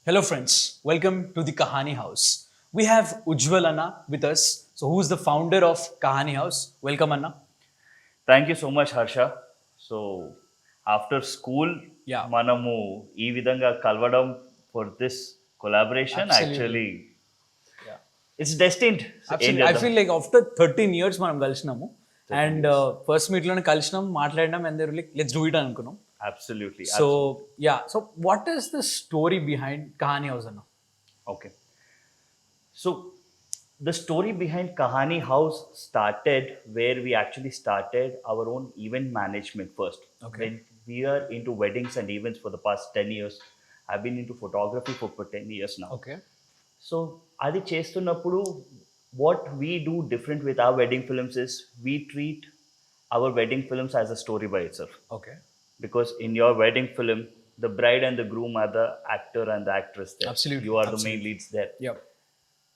Hello friends, welcome to the Kahani House. We have Ujwal Anna with us. So who is the founder of Kahani House? Welcome Anna. Thank you so much Harsha. So after school Yeah, మనము ఈ విధంగా కలవడం for this collaboration absolutely. Actually Yeah. It's destined. Absolutely. I feel like after 13 years మనం కలిసినాము and first meet లోనే కలిసినాం మాట్లాడినాం and there like let's do it అనుకున్నాం. Absolutely. So so what is the story behind Kahani house అన్న? Okay, so the story behind Kahani House started where we actually started our own event management first. Okay. When we are into weddings and events for the past 10 years. I've been into photography for 10 years now. Okay so అది చేస్తున్నప్పుడు what we do different with our wedding films is we treat our wedding films as a story by itself. Okay Because in your wedding film, the bride and the groom are the actor and the actress there. Absolutely, You are the main absolutely. leads there. Yup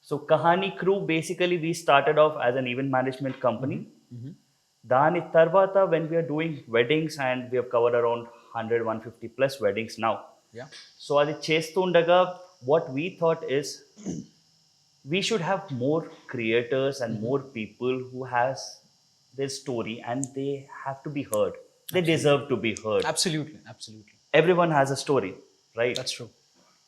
So Kahani Crew, basically we started off as an event management company. Dani tarvata, when we are doing weddings, and we have covered around 100, 150 plus weddings now. Yeah So adi chestundaga, what we thought is we should have more creators and more people who has their story and they have to be heard. They deserve to be heard. Absolutely absolutely Everyone has a story, right? That's true.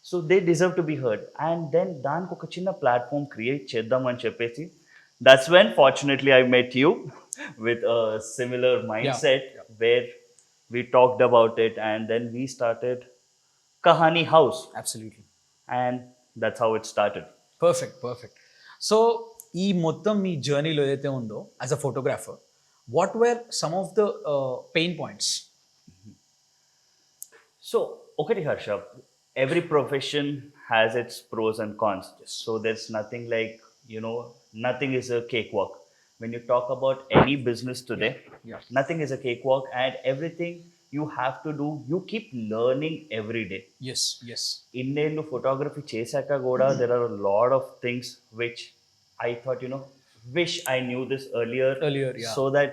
So they deserve to be heard. And then దానికి ఒక చిన్న platform create చేద్దామని చెప్పేసి that's when fortunately I met you with a similar mindset yeah. where we talked about it and then we started Kahani House absolutely. and that's how it started. Perfect. So ఈ మొత్తం మీ జర్నీలో ఏదైతే ఉందో as a photographer what were some of the pain points? So, okay, Harsha, every profession has its pros and cons. So, there's nothing like, nothing is a cakewalk. When you talk about any business today, Yeah. nothing is a cakewalk, and everything you have to do, you keep learning every day. Yes ఇన్నేళ్ళు photography చేశాక కూడా there are a lot of things which I thought, wish I knew this earlier, yeah. so that,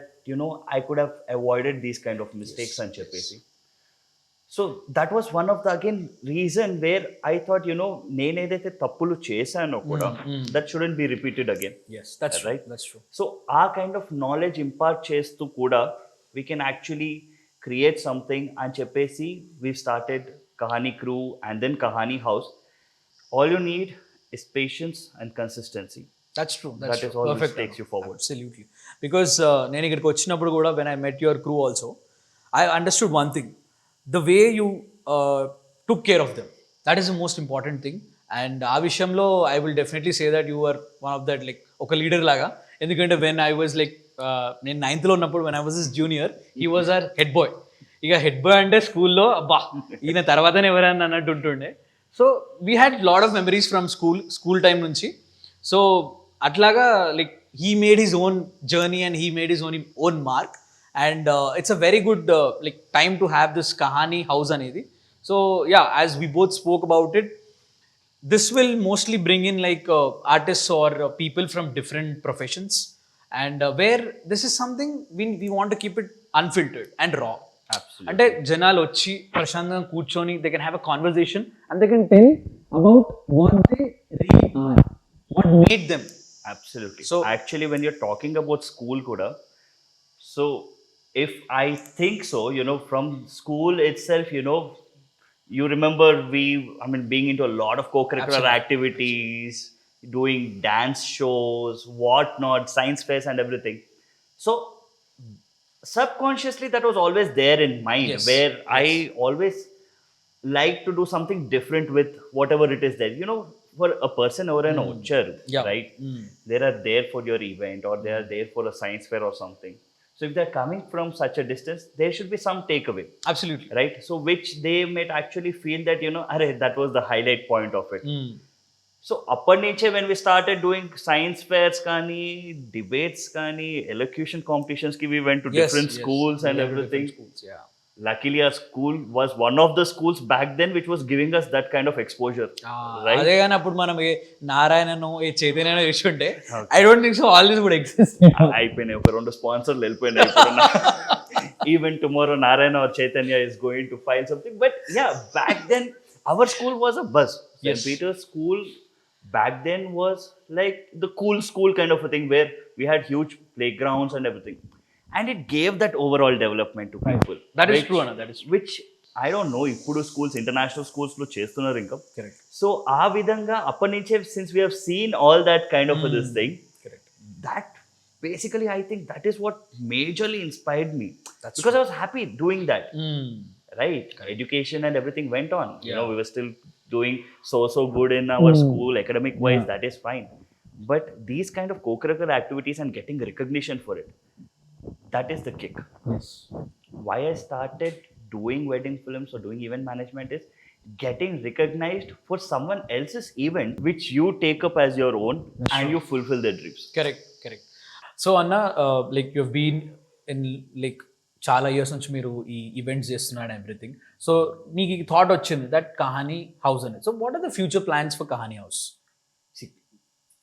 I could have avoided these kind of mistakes and చెప్పేసి. So that was one of the again reason where I thought నేనేదైతే తప్పులు చేశానో కూడా that shouldn't be repeated again. Yes that's Right? That's true. So ఆ kind of knowledge impart చేస్తూ కూడా we can actually create something అని చెప్పేసి we started Kahani crew and then Kahani house. All you need is patience and consistency. That's true. That is all which takes you forward. Absolutely. Because నేను ఇక్కడికి వచ్చినప్పుడు కూడా when I met your crew also I understood one thing, the way you took care of them, that is the most important thing. And ఆ విషయంలో I will definitely say that you are one of that like ఒక leader లాగా. ఎందుకంటే when I was like నేను 9th ఉన్నప్పుడు when I was is junior he was our head boy. ఇక head boy అంటే స్కూల్లో అబ్బా ఈయన తర్వాతనే ఎవరన్నా అన్నట్టు ఉంటుండే. So we had lot of memories from school time నుంచి. సో అట్లాగా like he made his own journey and he made his own mark. And it's a very good like time to have this Kahani house అనేది. So yeah, as we both spoke about it, this will mostly bring in like artists or people from different professions, and where this is something we want to keep it unfiltered and raw. Absolutely. అంటే జనాలు వచ్చి ప్రశాంతంగా కూర్చొని they can have a conversation and they can tell about what they really are, what made them. Absolutely. So- actually, when you're talking about school, kuda, so if I think so, from school itself, you remember being into a lot of co-curricular Absolutely. activities, doing dance shows, whatnot, science fairs, and everything. So subconsciously, that was always there in mind, Yes. where Yes. I always like to do something different with whatever it is there. For a person or an ochar, Yeah. right? They are there for your event or they are there for a science fair or something. So if they're coming from such a distance, there should be some takeaway, Absolutely. right? So which they might actually feel that, Arey, that was the highlight point of it. So అప్పటి నుంచే when we started doing science fairs కానీ debates కానీ elocution competitions కి we went to different schools and everything. Yeah. Luckily our school was one of the schools back then which was giving us that kind of exposure, right? అదే కానీ అప్పుడు మనం ఏ నారాయణను ఏ చైతన్యను చూసి ఉంటే I don't think so all this would exist. అయిపోయినాయి ఒక 2 స్పాన్సర్లు వెళ్ళిపోయినాయి. Even tomorrow Narayana or Chaitanya is going to file something, but yeah, back then our school was a buzz. St. Yes. Peter's School back then was like the cool school kind of a thing where we had huge playgrounds and everything. And it gave that overall development to people. That is which, true, Anna. That is true. Which I don't know, ఇప్పుడు schools, international schools లో చేస్తున్నారు ఇంకా. Correct. So ఆ విధంగా అప్పటి నుంచే since we have seen all that kind of this thing, Correct. that basically I think that is what majorly inspired me. That's because I was happy doing that. Right? Correct. Education and everything went on. You Yeah. know, we were still doing so good in our school, academic wise, that is fine. But these kind of co-curricular activities and getting recognition for it, that is the kick. Yes. Why I started doing wedding films or doing event management is getting recognized for someone else's event which you take up as your own and you fulfill their dreams. Correct. So అన్న like you have been in like చాలా years నుంచి మీరు ఈ events చేస్తున్నారు everything. So మీకు ఈ thought వచ్చింది that Kahani house అనేది. So what are the future plans for Kahani house?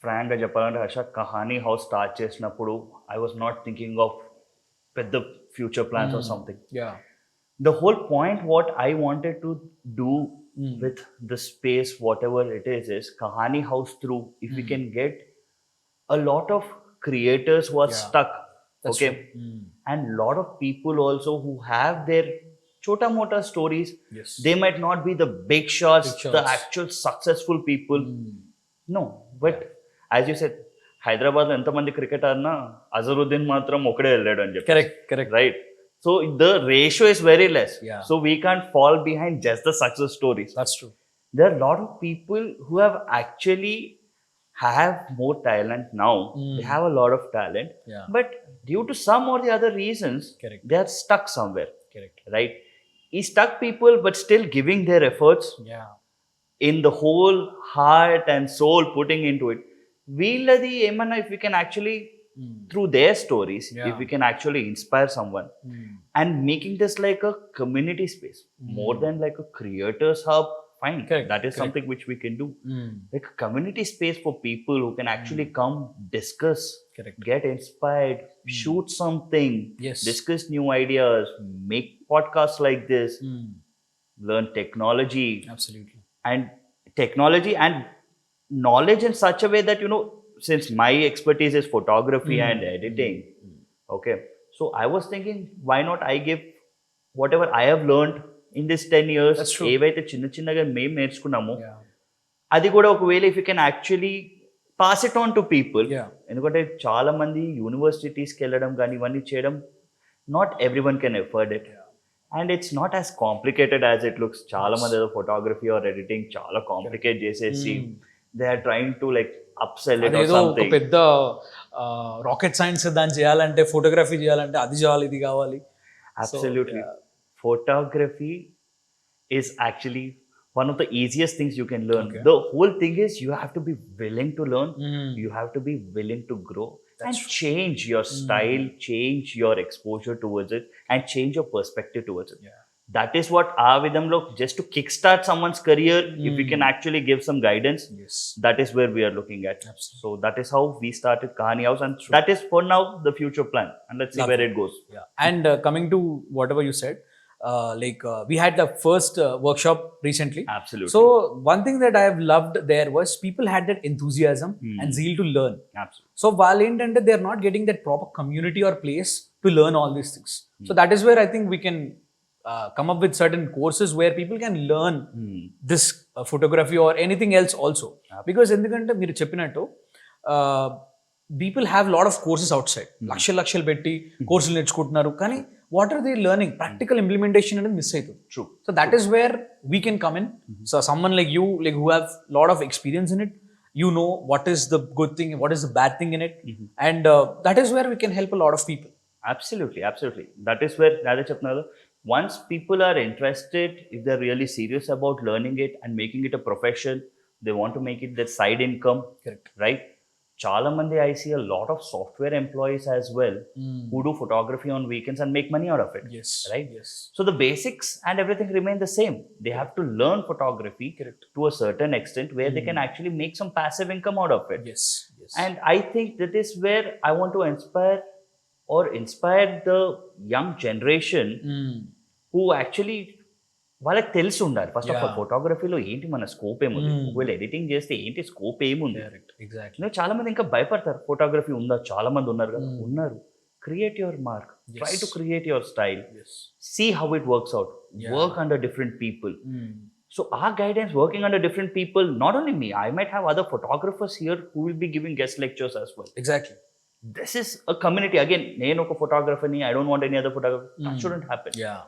ఫ్రాంక్గా చెప్పాలంటే హర్ష, కహానీ హౌస్ స్టార్ట్ చేసినప్పుడు I was not thinking of పెద్ద future plans or something. Yeah. The whole point what I wanted to do with the space, whatever it is Kahani House through, if we can get a lot of creators who are stuck, That's okay, and lot of people also who have their chota mota stories. Yes. They might not be the big shots, Big shots. the actual successful people. No, but as you said, Hyderabad ఎంతమంది cricket ఆడినా అజరుద్దీన్ మాత్రం ఒకడే వెళ్ళాడు అని చెప్పి. Correct. Right? So the ratio is very less. Yeah. So we can't fall behind just the success stories. That's true. There are a lot of people who have actually have more talent now. They have a lot of talent. Yeah. But due to some or the other reasons, Correct. they are stuck somewhere. Correct. Right? He stuck people but still giving their efforts Yeah. in the whole heart and soul putting into it. Veelladi emanna, if we can actually through their stories, if we can actually inspire someone and making this like a community space more than like a creators hub, fine. Correct. That is something which we can do. Like a community space for people who can actually come discuss, Correct. get inspired, shoot something, Yes. discuss new ideas, make podcasts like this, learn technology Absolutely. and knowledge in such a way that, you know, since my expertise is photography and editing, okay, so I was thinking, why not I give whatever I have learned in this 10 years, That's true. ఏవైతే చిన్న చిన్నగా మేము నేర్చుకున్నామో Yeah. అది కూడా ఒకవేళ if you can actually pass it on to people. Yeah. ఎందుకంటే చాలా మంది యూనివర్సిటీస్కి వెళ్ళడం కానీ ఇవన్నీ చేయడం, not everyone can afford it. And it's not as complicated as it looks. చాలా మంది ఏదో ఫోటోగ్రఫీ ఆర్ ఎడిటింగ్ చాలా కాంప్లికేట్ చేసేసి they are trying to like upsell it or అదేదో ఒక సంథింగ్. పెద్ద రాకెట్ సైన్స్ దాన్ని చేయాలంటే, ఫోటోగ్రఫీ చేయాలంటే అది కావాలి, ఇది కావాలి. Absolutely. Photography is actually one of the easiest things you can learn. Okay. The whole thing is you have to be willing to learn. You have to be willing to grow and change your style, change your exposure towards it, and change your perspective towards it. Yeah. That is what our vidamlo, just to kickstart someone's career, if we can actually give some guidance, Yes. that is where we are looking at. Absolutely. So that is how we started Kahani House, and that is for now the future plan. And let's see where it goes. Yeah. And coming to whatever you said, we had the first workshop recently. Absolutely. So one thing that I have loved there was people had that enthusiasm and zeal to learn. Absolutely. So while ఏంటంటే they are not getting that proper community or place to learn all these things. So that is where I think we can come up with certain courses where people can learn this photography or anything else also. Because ఎందుకంటే మీరు చెప్పినట్టు people have lot of courses outside. లక్షలు పెట్టి కోర్సులు నేర్చుకుంటున్నారు, కానీ what are they learning? Practical implementation అనేది miss అవుతుంది. True. So that is where we can come in. So someone like you, like who have lot of experience in it, you know what is the good thing, what is the bad thing in it, and that is where we can help a lot of people. Absolutely. That is where once people are interested, if they're really serious about learning it and making it a profession, they want to make it their side income. Correct. Right? Chala mandi, I see a lot of software employees as well who do photography on weekends and make money out of it. Yes. Right? Yes. So the basics and everything remain the same. They have to learn photography to a certain extent where they can actually make some passive income out of it. Yes. And I think that is where I want to inspire the young generation who actually వాళ్ళకి తెలిసి ఉండాలి first of all Yeah. ఫోటోగ్రఫీలో ఏంటి మన scope ఏముంది, ఒకవేళ editing చేస్తే ఏంటి స్కోప్ ఏముంది. Correct. Exactly. చాలా మంది ఇంకా భయపడతారు, ఫోటోగ్రఫీ ఉందా, చాలా మంది ఉన్నారు కదా, ఉన్నారు. Create your mark, try to create your style, Yes. see how it works out. Yeah. Work under different people. So our guidance working under different people, not only me, I might have other photographers here who will be giving guest lectures as well. Exactly. This is a community. Again, నేను ఒక photographer ni, I don't want any other photographer. That shouldn't happen. Yeah.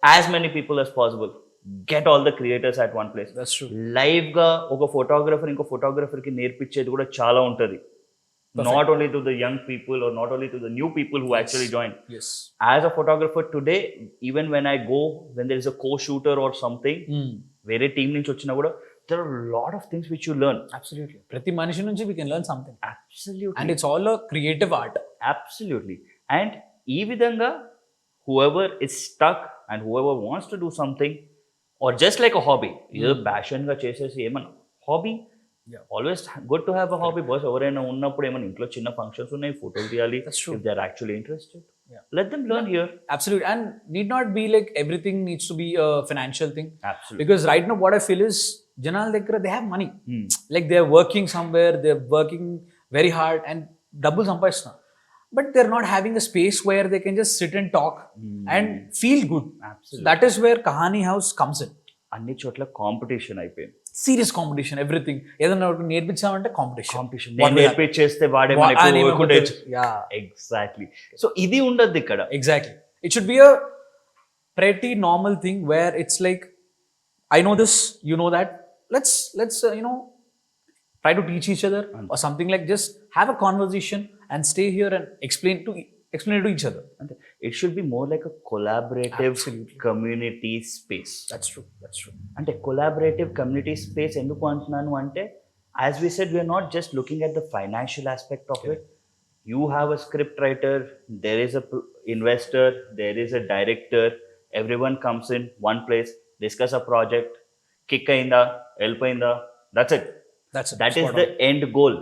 As many people as possible. Get all the creators at one place. That's true. Live గా ఒక photographer ఇంకో photographer కి నేర్పించేది కూడా చాలా ఉంటది. Not only to the young people or not only to the new people who actually join. Yes. As a photographer today, even when I go, when there is a co-shooter or something, వేరే team నుంచి వచ్చినా కూడా there are a lot of things which you learn. Absolutely. ప్రతి మనిషి నుంచి we can learn something. Absolutely. And it's all a creative art. Absolutely. And ఈ విధంగా whoever is stuck and whoever wants to do something or just like a hobby, ఏదో passion గా చేసేసి ఏమన్నా hobby, always good to have a hobby. Boss ఎవరైనా ఉన్నప్పుడు ఏమైనా ఇంట్లో చిన్న ఫంక్షన్స్ ఉన్నాయి, ఫోటోలు తీయాలి, if they are actually interested, let them learn here. Absolutely. And need not be like everything needs to be a financial thing. Absolutely. Because right now what I feel is జనాల దగ్గర they have money. Like they are working somewhere, they are working very hard and డబ్బులు సంపాదిస్తున్నారు. But they're not having a space where they can just sit and talk and feel good. Absolutely. That is where Kahani House comes in. అన్ని చోట్ల competition అయిపోయింది. Serious competition, everything. ఏదైనా ఒకటి నేర్పించామంటే competition. నేను నేర్పించేస్తే వాడే మనకు Yeah. ఎగ్జాక్ట్లీ. సో ఇది ఉండదు ఇక్కడ. Exactly. It should be a pretty normal thing where it's like, I know this, you know that. Let's try to teach each other or something, like just have a conversation and stay here and explain it to each other. It should be more like a collaborative community space. That's true. అంటే collaborative community space ఎందుకు అంటున్నాను అంటే, as we said, we are not just looking at the financial aspect of it. You have a script writer, there is a investor, there is a director, everyone comes in one place, discuss a project, kick అయిందా, వెళ్ళిపోయిందా, that's it. That is the end goal.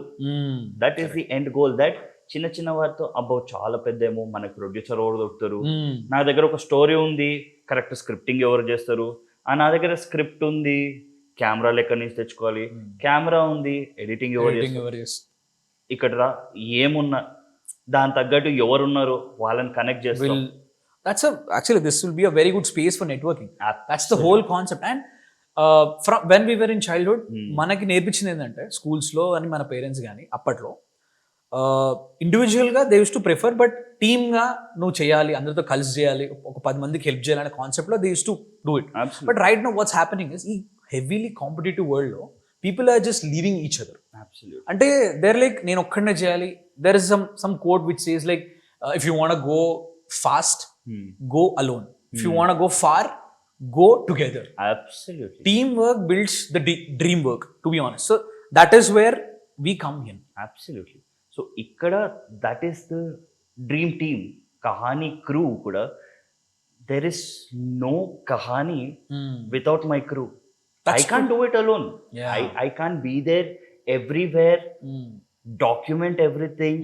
That is the end goal. That చిన్న చిన్న వారితో అబ్బో చాలా పెద్ద ఏమో మనకి ప్రొడ్యూసర్ ఎవరు దొరుకుతారు, నా దగ్గర ఒక స్టోరీ ఉంది, కరెక్ట్ స్క్రిప్టింగ్ ఎవరు చేస్తారు, నా దగ్గర స్క్రిప్ట్ ఉంది, కెమెరాలు ఎక్కడి నుంచి తెచ్చుకోవాలి, కెమెరా ఉంది, ఎడిటింగ్ ఎవరు చేస్తారు, ఇక్కడ ఏమున్నా దాని తగ్గట్టు ఎవరున్నారు వాళ్ళని కనెక్ట్ చేస్తాం. Actually this will be a very good space for networking. That's the whole concept. And when we were in childhood, మనకి నేర్పించింది ఏంటంటే స్కూల్స్లో అని మన పేరెంట్స్ కానీ అప్పట్లో ఇండివిజువల్గా they use to prefer, but టీమ్గా నువ్వు చేయాలి, అందరితో కలిసి చేయాలి, ఒక 10 మందికి హెల్ప్ చేయాలనే కాన్సెప్ట్లో they use to do it. But right now what's happening is, ఈ హెవీలీ కాంపిటేటివ్ వరల్డ్లో people are just leaving each other. అంటే దేర్ లైక్ నేను ఒక్కడనే చేయాలి. There is some code which says like if you want go fast, go alone. If you want to go far, go together. Absolutely. Teamwork builds the dream work, to be honest. So that is where we come in. Absolutely. So ikkada that is the dream team. Kahani crew kuda, there is no Kahani without my crew. I can't do it alone. I can't be there everywhere, document everything,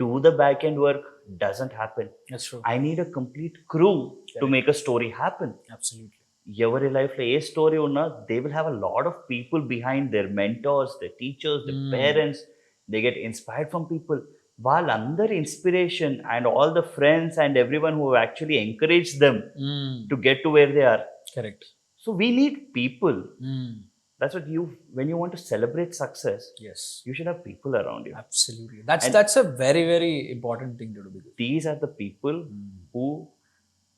do the back end work. Doesn't happen. That's true. I need a complete crew to make a story happen. Absolutely. Every life lo a story unna, they will have a lot of people behind, their mentors, their teachers, their parents. They get inspired from people. వాళ్ళందరి inspiration and all the friends and everyone who have actually encouraged them to get to where they are. Correct. So we need people. That's what when you want to celebrate success, yes, you should have people around you. Absolutely. That's a very, very important thing to do. These are the people who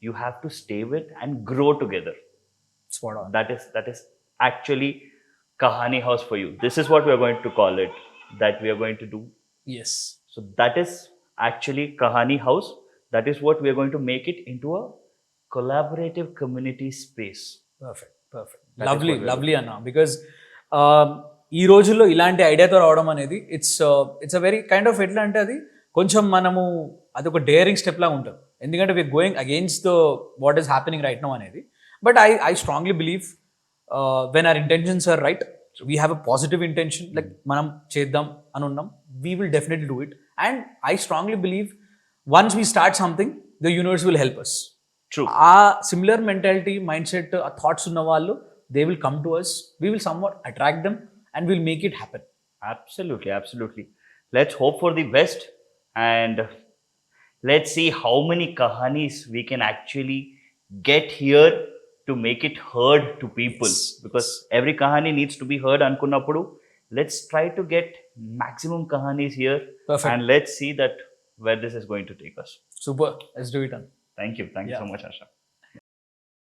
you have to stay with and grow together. Spot on. That is actually Kahani House for you. This is what we are going to call it, that we are going to do. Yes. So that is actually Kahani House. That is what we are going to make it into a collaborative community space. Perfect. Lovely అన్న. Because ఈ రోజుల్లో ఇలాంటి ఐడియాతో రావడం అనేది it's a very kind of, ఎట్లా అంటే అది కొంచెం మనము అదొక డేరింగ్ స్టెప్ లాగా ఉంటుంది, ఎందుకంటే we are going against the what is happening right now అనేది. But I strongly believe when our intentions are right, we have a positive intention, like మనం చేద్దాం అని ఉన్నాం, we will definitely do it. And I strongly believe once we start something, the universe will help us True. ఆ similar mentality mind set ఆ thoughts ఉన్న వాళ్ళు they will come to us, we will somewhat attract them and will make it happen. Absolutely, absolutely. Let's hope for the best, and let's see how many kahanis we can actually get here to make it heard to people. Because every kahani needs to be heard. Ankunnappudu, let's try to get maximum kahanis here, Perfect. and let's see that where this is going to take us. Super, let's do it. Thank you Yeah. so much, Harsha.